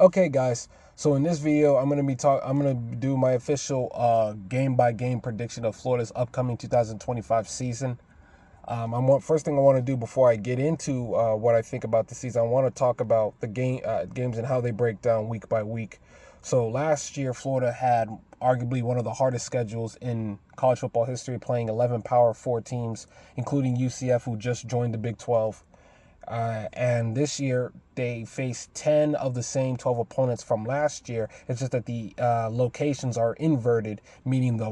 Okay, guys. So in this video, I'm gonna do my official game by game prediction of Florida's upcoming 2025 season. First thing I want to do before I get into what I think about the season, I want to talk about the games and how they break down week by week. So last year, Florida had arguably one of the hardest schedules in college football history, playing 11 Power 4 teams, including UCF, who just joined the Big 12. And this year, they faced 10 of the same 12 opponents from last year. It's just that the locations are inverted, meaning the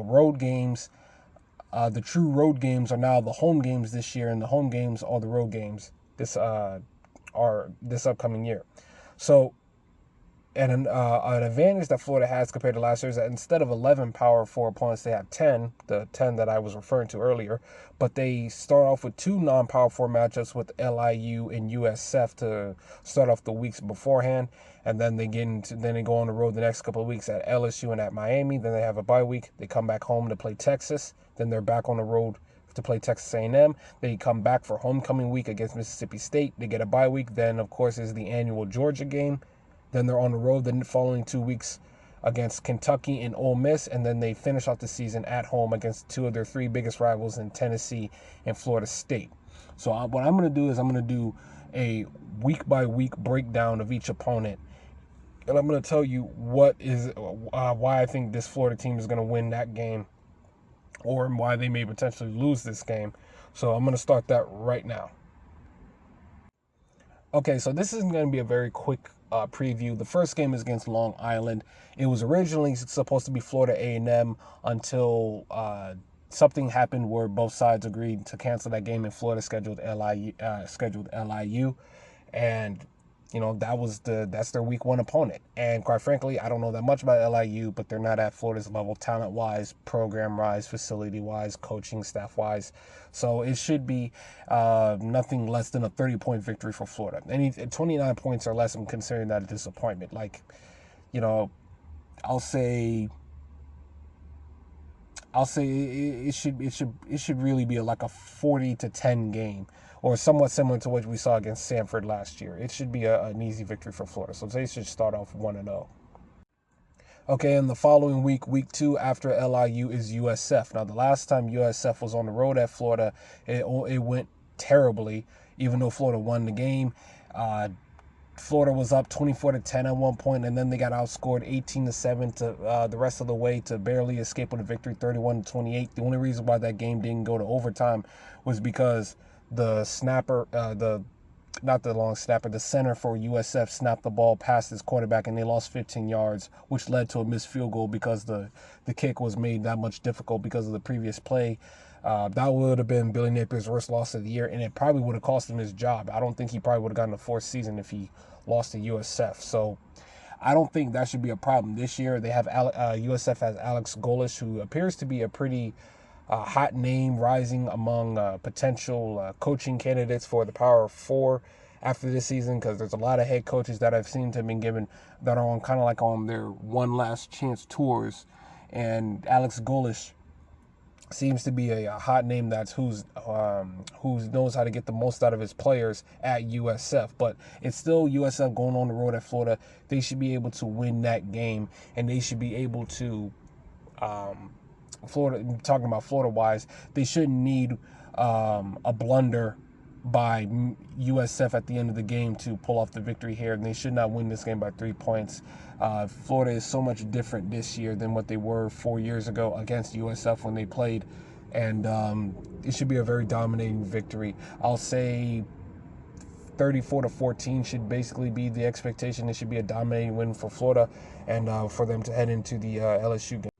true road games are now the home games this year, and the home games are the road games this upcoming year. So, an advantage that Florida has compared to last year is that instead of 11 Power 4 opponents, they have 10, the 10 that I was referring to earlier. But they start off with two non-Power 4 matchups with LIU and USF to start off the weeks beforehand. And then they go on the road the next couple of weeks at LSU and at Miami. Then they have a bye week. They come back home to play Texas. Then they're back on the road to play Texas A&M. They come back for homecoming week against Mississippi State. They get a bye week. Then, of course, is the annual Georgia game. Then they're on the road the following 2 weeks against Kentucky and Ole Miss, and then they finish off the season at home against two of their three biggest rivals in Tennessee and Florida State. So what I'm going to do is I'm going to do a week-by-week breakdown of each opponent, and I'm going to tell you why I think this Florida team is going to win that game, or why they may potentially lose this game. So I'm going to start that right now. Okay, so this is going to be a very quick preview. The first game is against Long Island. It was originally supposed to be Florida A&M until something happened where both sides agreed to cancel that game, and Florida scheduled LIU, and that's their week one opponent. And quite frankly, I don't know that much about LIU, but they're not at Florida's level, talent-wise, program-wise, facility-wise, coaching staff-wise. So it should be nothing less than a 30-point victory for Florida. 29 points or less, I'm considering that a disappointment. I'll say it should really be like a 40-10 game, or somewhat similar to what we saw against Samford last year. It should be an easy victory for Florida. So they should start off 1-0. Okay, and the following week, week 2 after LIU, is USF. Now, the last time USF was on the road at Florida, it went terribly, even though Florida won the game. Florida was up 24-10 at one point, and then they got outscored 18-7 to the rest of the way to barely escape with a victory, 31-28. The only reason why that game didn't go to overtime was because the snapper, not the long snapper, the center for USF snapped the ball past his quarterback, and they lost 15 yards, which led to a missed field goal because the kick was made that much difficult because of the previous play. That would have been Billy Napier's worst loss of the year, and it probably would have cost him his job. I don't think he probably would have gotten a fourth season if he lost to USF. So I don't think that should be a problem. This year, they have USF has Alex Golish, who appears to be a pretty hot name rising among potential coaching candidates for the Power 4 after this season, because there's a lot of head coaches that I've seen to have been given that are on kind of like on their one last chance tours, and Alex Golish seems to be a hot name that's who knows how to get the most out of his players at USF. But it's still USF going on the road at Florida. They should be able to win that game, and they should be able to Florida, talking about Florida-wise, they shouldn't need a blunder by USF at the end of the game to pull off the victory here, and they should not win this game by 3 points. Florida is so much different this year than what they were 4 years ago against USF when they played, and it should be a very dominating victory. I'll say 34-14 should basically be the expectation. It should be a dominating win for Florida, and for them to head into the LSU game.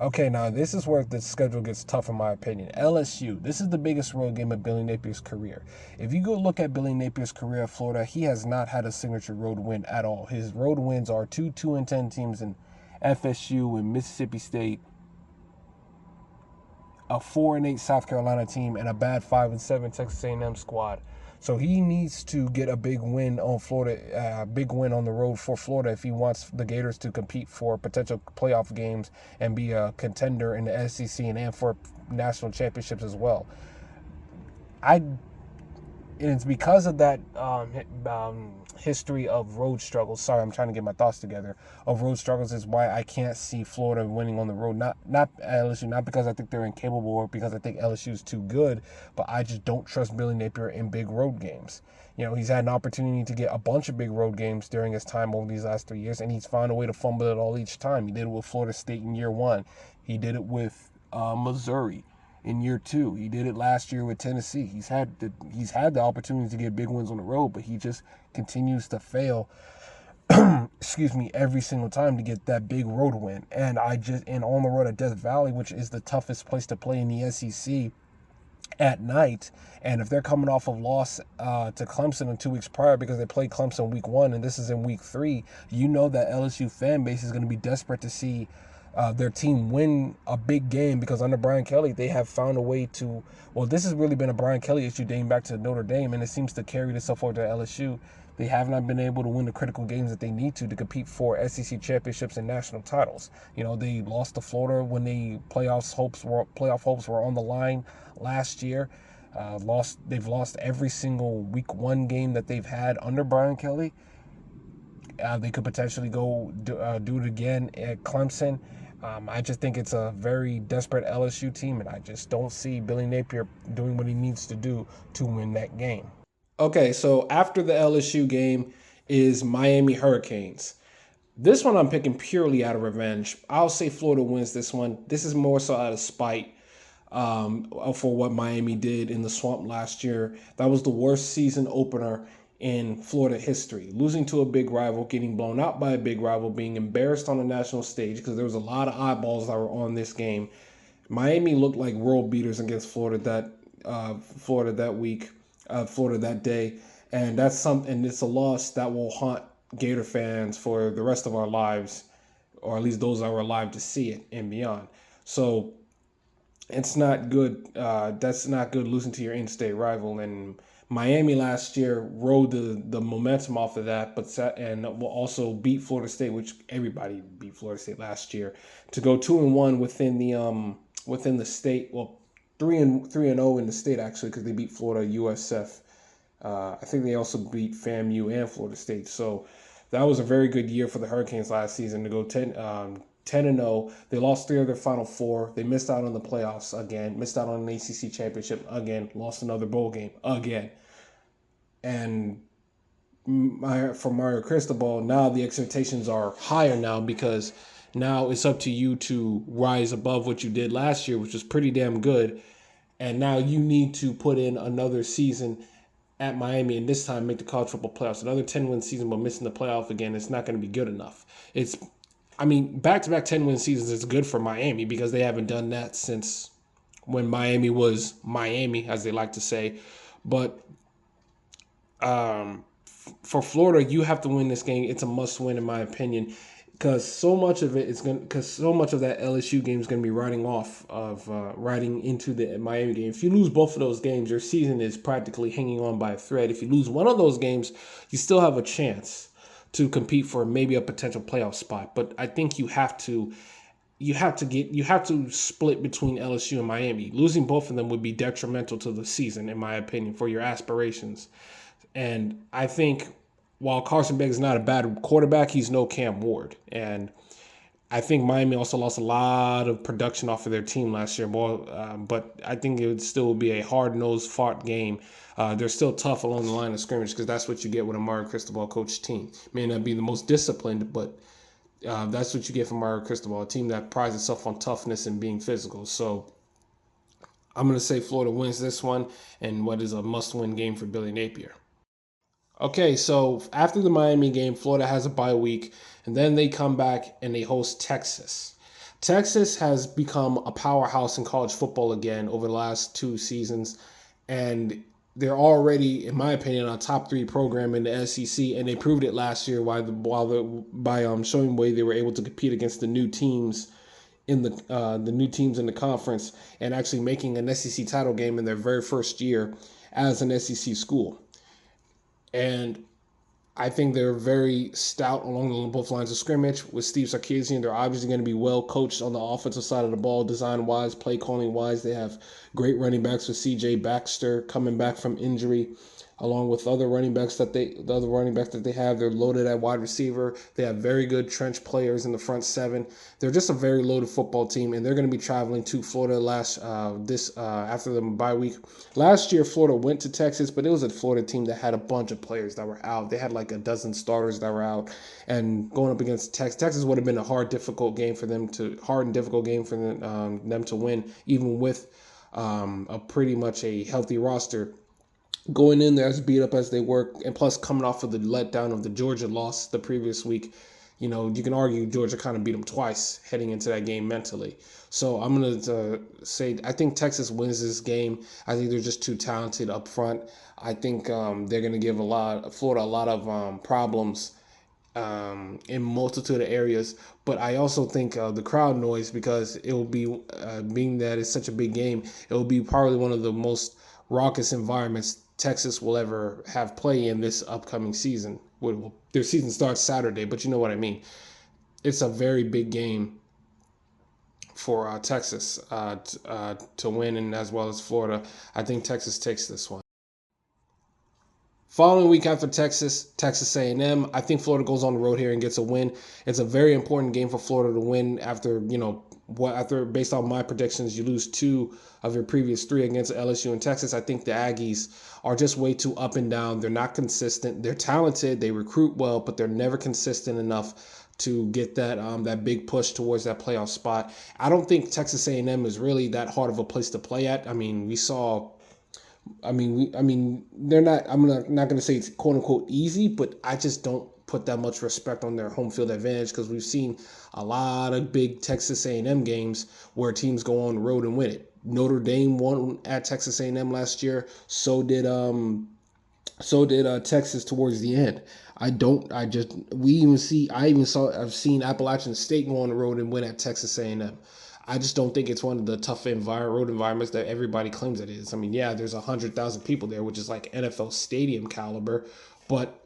Okay, now this is where the schedule gets tough in my opinion. LSU, this is the biggest road game of Billy Napier's career. If you go look at Billy Napier's career at Florida, he has not had a signature road win at all. His road wins are 2-2-10 teams in FSU and Mississippi State, a 4-8 South Carolina team, and a bad 5-7 Texas A&M squad. So he needs to get a big win on Florida, big win on the road for Florida if he wants the Gators to compete for potential playoff games and be a contender in the SEC and for national championships as well. And it's because of that history of road struggles. Sorry, I'm trying to get my thoughts together. Of road struggles is why I can't see Florida winning on the road. Not LSU, not because I think they're incapable or because I think LSU is too good, but I just don't trust Billy Napier in big road games. He's had an opportunity to get a bunch of big road games during his time over these last 3 years, and he's found a way to fumble it all each time. He did it with Florida State in year one. He did it with Missouri in year two. He did it last year with Tennessee. He's had the opportunity to get big wins on the road, but he just continues to fail. Excuse me, every single time to get that big road win. And on the road at Death Valley, which is the toughest place to play in the SEC at night, and if they're coming off of loss to Clemson in 2 weeks prior because they played Clemson week 1 and this is in week 3, that LSU fan base is going to be desperate to see their team win a big game, because under Brian Kelly, they have found a way to, this has really been a Brian Kelly issue dating back to Notre Dame, and it seems to carry this up over to LSU. They have not been able to win the critical games that they need to compete for SEC championships and national titles. They lost to Florida when the playoff hopes were on the line last year. They've lost every single week 1 game that they've had under Brian Kelly. They could potentially go do it again at Clemson. I just think it's a very desperate LSU team, and I just don't see Billy Napier doing what he needs to do to win that game. Okay, so after the LSU game is Miami Hurricanes. This one I'm picking purely out of revenge. I'll say Florida wins this one. This is more so out of spite for what Miami did in the Swamp last year. That was the worst season opener in Florida history. Losing to a big rival, getting blown out by a big rival, being embarrassed on the national stage because there was a lot of eyeballs that were on this game. Miami looked like world beaters against Florida that week, Florida that day, and it's a loss that will haunt Gator fans for the rest of our lives, or at least those that were alive to see it and beyond. So it's not good. That's not good, losing to your in-state rival. And Miami last year rode the momentum off of that, and will also beat Florida State, which everybody beat Florida State last year, to go 2-1 within the state. Well, 3-0 in the state actually, because they beat Florida USF. I think they also beat FAMU and Florida State. So that was a very good year for the Hurricanes last season to go 10-0. They lost 3 of their final 4. They missed out on the playoffs again, missed out on an ACC championship again, lost another bowl game again. And for Mario Cristobal, now the expectations are higher now, because now it's up to you to rise above what you did last year, which was pretty damn good. And now you need to put in another season at Miami, and this time make the college football playoffs. Another 10-win season, but missing the playoff again, it's not going to be good enough. Back-to-back 10-win seasons is good for Miami, because they haven't done that since when Miami was Miami, as they like to say. But for Florida, you have to win this game. It's a must-win, in my opinion, because so much of that LSU game is going to be riding into the Miami game. If you lose both of those games, your season is practically hanging on by a thread. If you lose one of those games, you still have a chance to compete for maybe a potential playoff spot. But I think you have to split between LSU and Miami. Losing both of them would be detrimental to the season, in my opinion, for your aspirations. And I think while Carson Beck is not a bad quarterback, he's no Cam Ward. And I think Miami also lost a lot of production off of their team last year, but I think it would still be a hard-nosed, fought game. They're still tough along the line of scrimmage, because that's what you get with a Mario Cristobal coached team. May not be the most disciplined, but that's what you get from Mario Cristobal, a team that prides itself on toughness and being physical. So I'm going to say Florida wins this one, and what is a must-win game for Billy Napier. Okay, so after the Miami game, Florida has a bye week, and then they come back and they host Texas. Texas has become a powerhouse in college football again over the last 2 seasons, and they're already, in my opinion, a top 3 program in the SEC, and they proved it last year by showing the way they were able to compete against the new teams in the conference, and actually making an SEC title game in their very first year as an SEC school. And I think they're very stout along both lines of scrimmage. With Steve Sarkisian, they're obviously going to be well coached on the offensive side of the ball, design-wise, play-calling-wise. They have great running backs with C.J. Baxter coming back from injury. along with the other running backs that they have. They're loaded at wide receiver. They have very good trench players in the front seven. They're just a very loaded football team, and they're going to be traveling to Florida after the bye week. Last year, Florida went to Texas, but it was a Florida team that had a bunch of players that were out. They had like a dozen starters that were out, and going up against Texas would have been a hard and difficult game for them to win, even with a pretty much a healthy roster going in there as beat up as they were, and plus coming off of the letdown of the Georgia loss the previous week. You can argue Georgia kind of beat them twice heading into that game mentally. So I'm going to say I think Texas wins this game. I think they're just too talented up front. I think they're going to give Florida a lot of problems in multitude of areas. But I also think the crowd noise, because it will be, being that it's such a big game, it will be probably one of the most raucous environments Texas will ever have play in this upcoming season. Their season starts Saturday, but you know what I mean. It's a very big game for Texas to win, and as well as Florida. I think Texas takes this one. Following week after Texas A&M, I think Florida goes on the road here and gets a win. It's a very important game for Florida to win after, based on my predictions, you lose 2 of your previous 3 against LSU and Texas. I think the Aggies are just way too up and down. They're not consistent. They're talented. They recruit well, but they're never consistent enough to get that big push towards that playoff spot. I don't think Texas A&M is really that hard of a place to play at. I mean, they're not. I'm not going to say it's quote unquote easy, but I just don't put that much respect on their home field advantage, because we've seen a lot of big Texas A&M games where teams go on the road and win it. Notre Dame won at Texas A&M last year. So did Texas towards the end. I've seen Appalachian State go on the road and win at Texas A&M. I just don't think it's one of the tough road environments that everybody claims it is. I mean, yeah, there's 100,000 people there, which is like NFL stadium caliber, but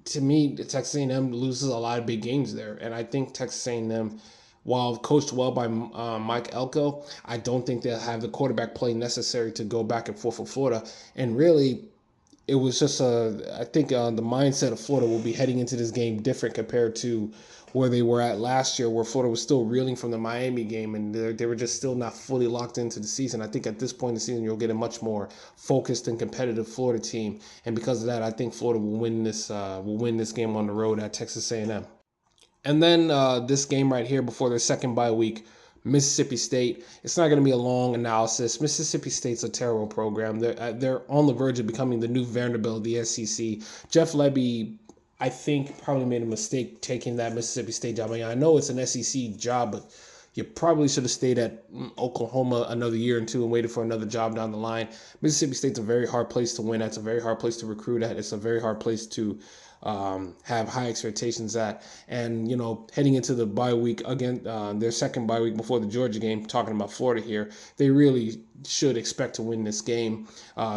to me, Texas A&M loses a lot of big games there, and I think Texas A&M, while coached well by Mike Elko, I don't think they'll have the quarterback play necessary to go back and forth for Florida. And really, it was just I think the mindset of Florida will be heading into this game different compared to where they were at last year, where Florida was still reeling from the Miami game, and they were just still not fully locked into the season. I think at this point in the season, you'll get a much more focused and competitive Florida team, and because of that, I think Florida will win this game on the road at Texas A&M. And then this game right here before their second bye week, Mississippi State. It's not going to be a long analysis. Mississippi State's a terrible program. They're on the verge of becoming the new Vanderbilt of the SEC. Jeff Lebby, I think, probably made a mistake taking that Mississippi State job. I mean, I know it's an SEC job, but you probably should have stayed at Oklahoma another year or 2 and waited for another job down the line. Mississippi State's a very hard place to win at. It's a very hard place to recruit at. It's a very hard place to have high expectations at. And, heading into the bye week, again, their second bye week before the Georgia game, talking about Florida here, they really should expect to win this game.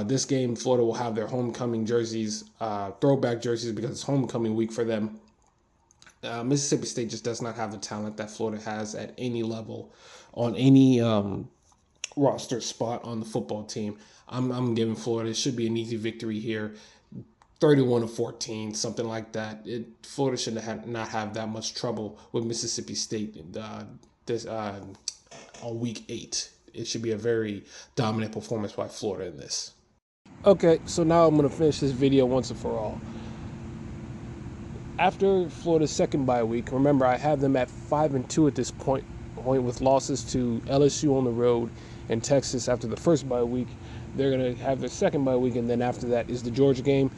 This game, Florida will have their homecoming jerseys, throwback jerseys, because it's homecoming week for them. Mississippi State just does not have the talent that Florida has at any level, on any roster spot on the football team. I'm giving Florida. It should be an easy victory here. 31-14, something like that. Florida should not have that much trouble with Mississippi State on week 8. It should be a very dominant performance by Florida in this. Okay, so now I'm going to finish this video once and for all. After Florida's second bye week, remember I have them at 5-2 at this point with losses to LSU on the road and Texas after the first bye week. They're going to have their second bye week, and then after that is the Georgia game.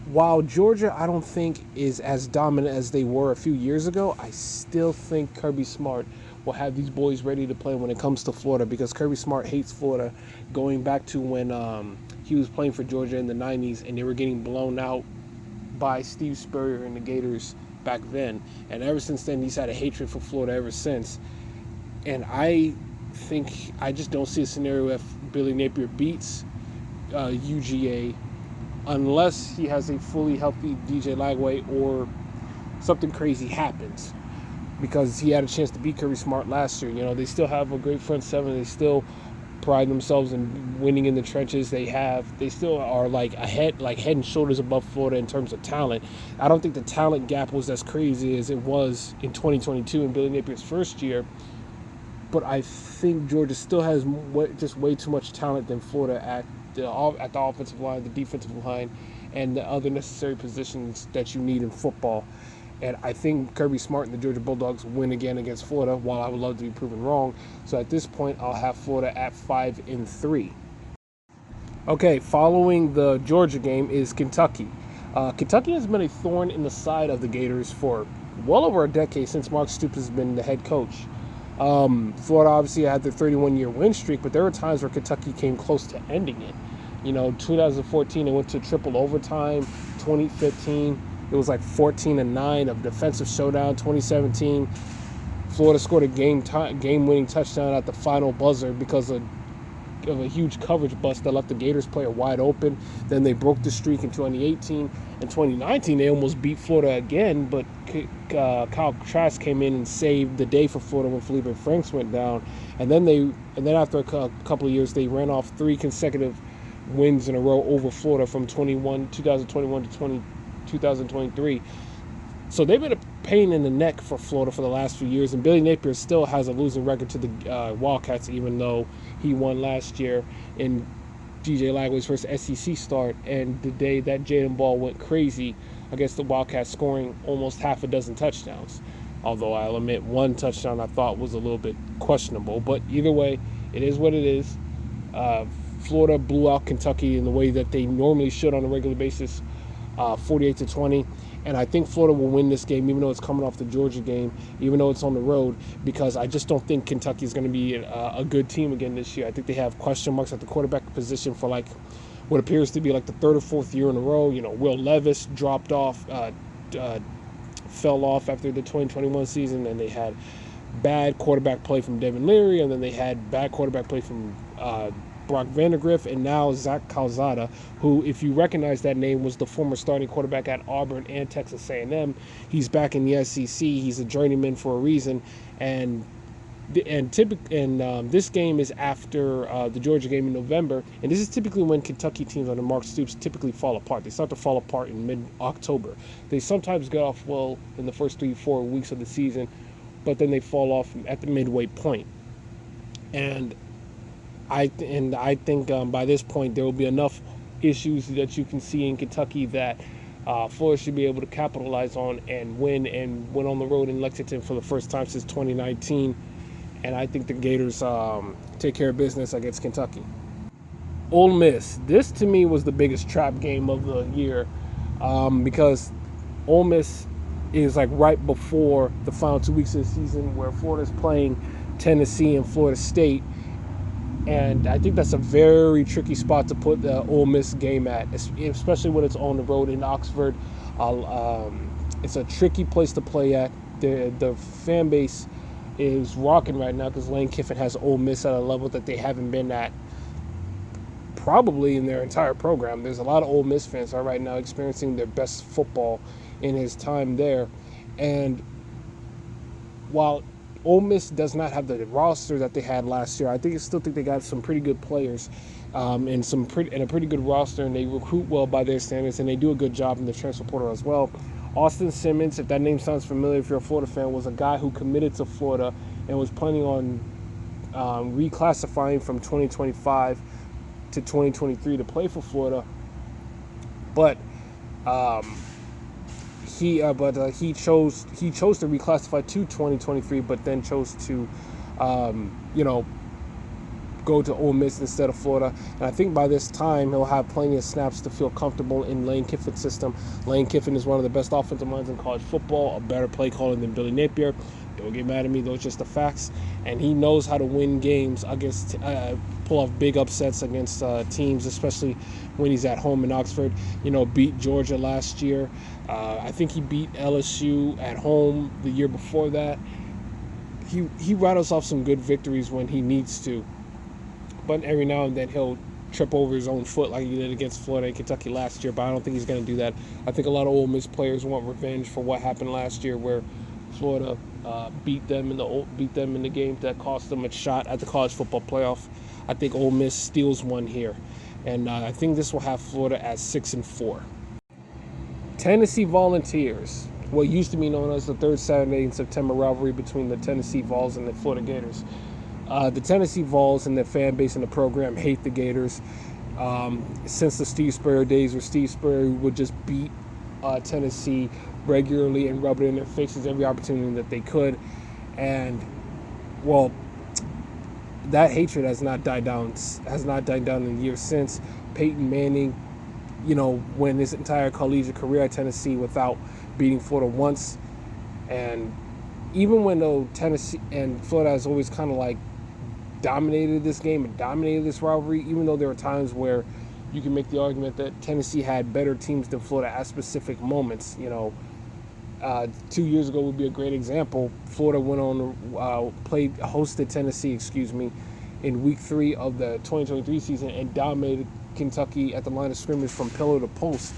While Georgia, I don't think, is as dominant as they were a few years ago, I still think Kirby Smart will have these boys ready to play when it comes to Florida, because Kirby Smart hates Florida, going back to when he was playing for Georgia in the 90s and they were getting blown out by Steve Spurrier and the Gators back then. And ever since then, he's had a hatred for Florida ever since. And I think I just don't see a scenario if Billy Napier beats UGA unless he has a fully healthy DJ Lagway or something crazy happens, because he had a chance to beat Kirby Smart last year. They still have a great front seven. They still pride themselves in winning in the trenches. They still are like head and shoulders above Florida in terms of talent. I don't think the talent gap was as crazy as it was in 2022 in Billy Napier's first year, but I think Georgia still has just way too much talent than Florida at the offensive line, the defensive line, and the other necessary positions that you need in football. And I think Kirby Smart and the Georgia Bulldogs win again against Florida, while I would love to be proven wrong. So at this point, I'll have Florida at 5-3. Okay, following the Georgia game is Kentucky. Kentucky has been a thorn in the side of the Gators for well over a decade since Mark Stoops has been the head coach. Florida obviously had their 31-year win streak, but there were times where Kentucky came close to ending it. 2014, they went to triple overtime. 2015, it was like 14-9 of defensive showdown. 2017, Florida scored a game-winning touchdown at the final buzzer because of a huge coverage bust that left the Gators player wide open. Then they broke the streak in 2018. In 2019, they almost beat Florida again, but Kyle Trask came in and saved the day for Florida when Felipe Franks went down. And then after a couple of years, they ran off 3 consecutive wins in a row over Florida from 2021 to 2023. So they've been a pain in the neck for Florida for the last few years, and Billy Napier still has a losing record to the Wildcats, even though he won last year in DJ Lagway's first SEC start, and the day that Jaden Ball went crazy against the Wildcats, scoring almost half a dozen touchdowns. Although I'll admit one touchdown I thought was a little bit questionable, but either way, it is what it is. Florida blew out Kentucky in the way that they normally should on a regular basis, 48-20. And I think Florida will win this game, even though it's coming off the Georgia game, even though it's on the road, because I just don't think Kentucky is going to be a good team again this year. I think they have question marks at the quarterback position for like what appears to be like the 3rd or 4th year in a row. Will Levis dropped off, fell off after the 2021 season, and they had bad quarterback play from Devin Leary, and then they had bad quarterback play from Brock Vandegrift, and now Zach Calzada, who, if you recognize that name, was the former starting quarterback at Auburn and Texas A&M. He's back in the SEC. He's a journeyman for a reason, and this game is after the Georgia game in November, and this is typically when Kentucky teams under Mark Stoops typically fall apart. They start to fall apart in mid-October. They sometimes get off well in the first 3-4 weeks of the season, but then they fall off at the midway point. And I think by this point there will be enough issues that you can see in Kentucky that Florida should be able to capitalize on and win on the road in Lexington for the first time since 2019. And I think the Gators take care of business against Kentucky. Ole Miss. This to me was the biggest trap game of the year because Ole Miss is like right before the final 2 weeks of the season where Florida's playing Tennessee and Florida State. And I think that's a very tricky spot to put the Ole Miss game at, especially when it's on the road in Oxford. It's a tricky place to play at. The fan base is rocking right now because Lane Kiffin has Ole Miss at a level that they haven't been at probably in their entire program. There's a lot of Ole Miss fans are right now experiencing their best football in his time there. And while Ole Miss does not have the roster that they had last year, I still think they got some pretty good players and a pretty good roster, and they recruit well by their standards, and they do a good job in the transfer portal as well. Austin Simmons, if that name sounds familiar, if you're a Florida fan, was a guy who committed to Florida and was planning on reclassifying from 2025 to 2023 to play for Florida, but he chose to reclassify to 2023, but then chose to go to Ole Miss instead of Florida. And I think by this time he'll have plenty of snaps to feel comfortable in Lane Kiffin's system. Lane Kiffin is one of the best offensive minds in college football, a better play caller than Billy Napier. Don't get mad at me, those are just the facts. And he knows how to win games against, pull off big upsets against teams, especially when he's at home in Oxford. Beat Georgia last year. I think he beat LSU at home the year before that. He rattles off some good victories when he needs to. But every now and then he'll trip over his own foot like he did against Florida and Kentucky last year. But I don't think he's going to do that. I think a lot of Ole Miss players want revenge for what happened last year, where Florida beat them in the game that cost them a shot at the college football playoff. I think Ole Miss steals one here, and I think this will have Florida at 6-4. Tennessee Volunteers, what used to be known as the third Saturday in September rivalry between the Tennessee Vols and the Florida Gators. The Tennessee Vols and their fan base and the program hate the Gators. Since the Steve Spurrier days, where Steve Spurrier would just beat Tennessee regularly and rub it in their faces every opportunity that they could. And, well, that hatred has not died down in the years since. Peyton Manning, went his entire collegiate career at Tennessee without beating Florida once. And even when Tennessee and Florida has always kind of like dominated this game and dominated this rivalry, even though there were times where you can make the argument that Tennessee had better teams than Florida at specific moments. 2 years ago would be a great example. Florida went on hosted Tennessee, in week 3 of the 2023 season and dominated Kentucky at the line of scrimmage from pillar to post,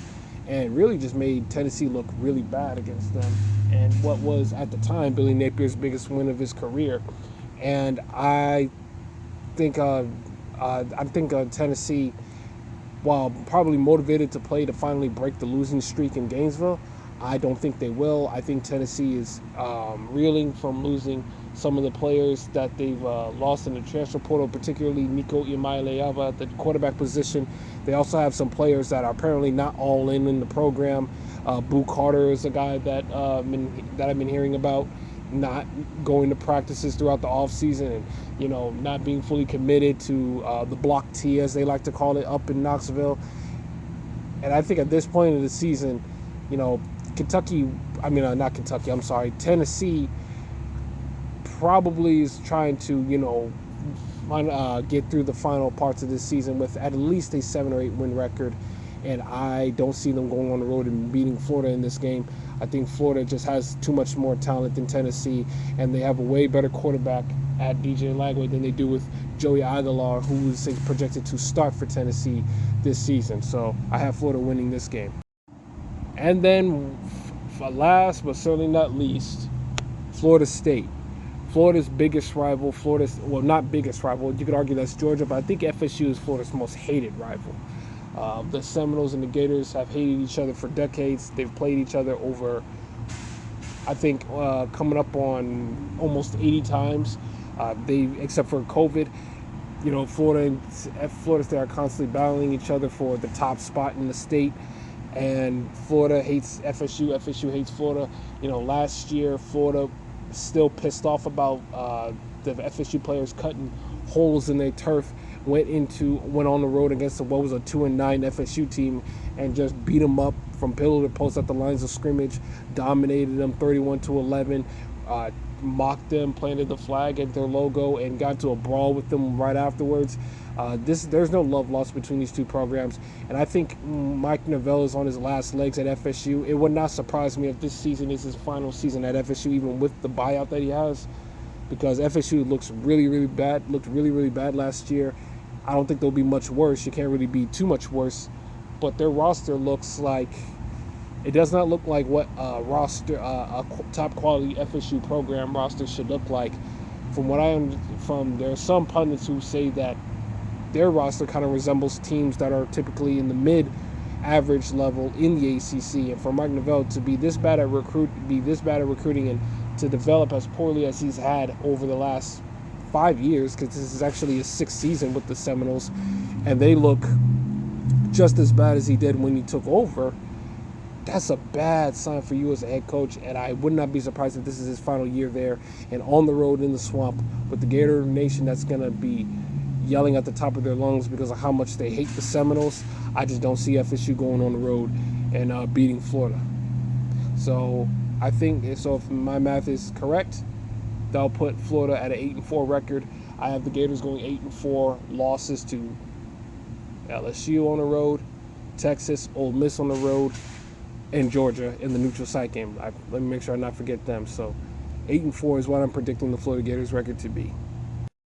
and really just made Tennessee look really bad against them. And what was at the time Billy Napier's biggest win of his career. And I think Tennessee, while probably motivated to play to finally break the losing streak in Gainesville, I don't think they will. I think Tennessee is reeling from losing some of the players that they've lost in the transfer portal, particularly Nico Iamaleava at the quarterback position. They also have some players that are apparently not all in the program. Boo Carter is a guy that I've been hearing about not going to practices throughout the offseason and, not being fully committed to the block T, as they like to call it, up in Knoxville. And I think at this point of the season, Tennessee probably is trying to, get through the final parts of this season with at least a 7 or 8 win record. And I don't see them going on the road and beating Florida in this game. I think Florida just has too much more talent than Tennessee, and they have a way better quarterback at DJ Lagway than they do with Joey Aguilar, who is projected to start for Tennessee this season. So I have Florida winning this game. And then, last but certainly not least, Florida State. Florida's biggest rival. Not biggest rival. You could argue that's Georgia, but I think FSU is Florida's most hated rival. The Seminoles and the Gators have hated each other for decades. They've played each other over, I think, coming up on almost 80 times. Except for COVID, Florida State are constantly battling each other for the top spot in the state. And Florida hates FSU. FSU hates Florida. Last year, Florida still pissed off about the FSU players cutting holes in their turf. Went on the road against what was a 2-9 FSU team and just beat them up from pillar to post at the lines of scrimmage. Dominated them 31-11. Mocked them, planted the flag at their logo, and got to a brawl with them right afterwards. There's no love lost between these two programs, and I think Mike Norvell is on his last legs at FSU. It would not surprise me if this season is his final season at FSU, even with the buyout that he has, because FSU looked really, really bad last year. I don't think they'll be much worse. You can't really be too much worse, but their roster does not look like what a top quality FSU program roster should look like. There are some pundits who say that their roster kind of resembles teams that are typically in the mid-average level in the ACC. And for Mike Norvell to be this bad at recruiting and to develop as poorly as he's had over the last 5 years, because this is actually his 6th season with the Seminoles, and they look just as bad as he did when he took over, that's a bad sign for you as a head coach. And I would not be surprised if this is his final year there and on the road in the swamp with the Gator Nation that's going to be yelling at the top of their lungs because of how much they hate the Seminoles. I just don't see FSU going on the road and beating Florida. So I think, if my math is correct, that'll put Florida at an 8-4 record. I have the Gators going 8-4, losses to LSU on the road, Texas, Ole Miss on the road, and Georgia in the neutral site game. Let me make sure I not forget them. So 8-4 is what I'm predicting the Florida Gators record to be.